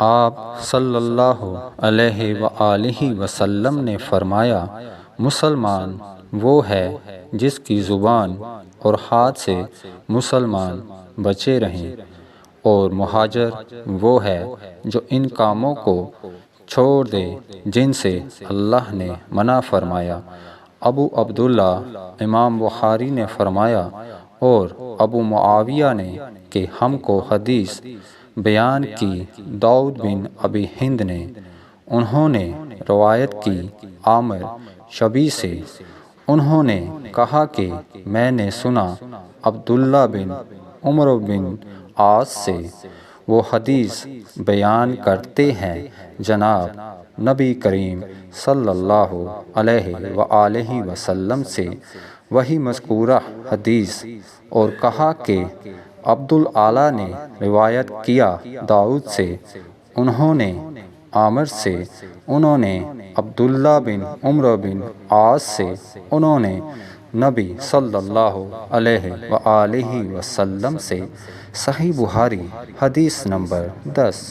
آپ صلی اللہ علیہ وآلہ وسلم نے فرمایا، مسلمان وہ ہے جس کی زبان اور ہاتھ سے مسلمان بچے رہیں، اور مہاجر وہ ہے جو ان کاموں کو چھوڑ دے جن سے اللہ نے منع فرمایا۔ ابو عبداللہ امام بخاری نے فرمایا، اور ابو معاویہ نے کہ ہم کو حدیث بیان کی داؤد بن ابی ہند نے، انہوں نے روایت کی عامر شبی سے، انہوں نے کہا کہ میں نے سنا عبداللہ بن عمرو بن عاص سے، وہ حدیث بیان کرتے ہیں، جناب نبی کریم صلی اللہ علیہ وآلہ وسلم سے وہی مذکورہ حدیث، اور کہا کہ عبدالعالی نے روایت کیا داؤد سے، انہوں نے عامر سے، انہوں نے عبداللہ بن عمرو بن عاص سے، انہوں نے نبی صلی اللہ علیہ وآلہ وسلم سے۔ صحیح بخاری حدیث نمبر 10۔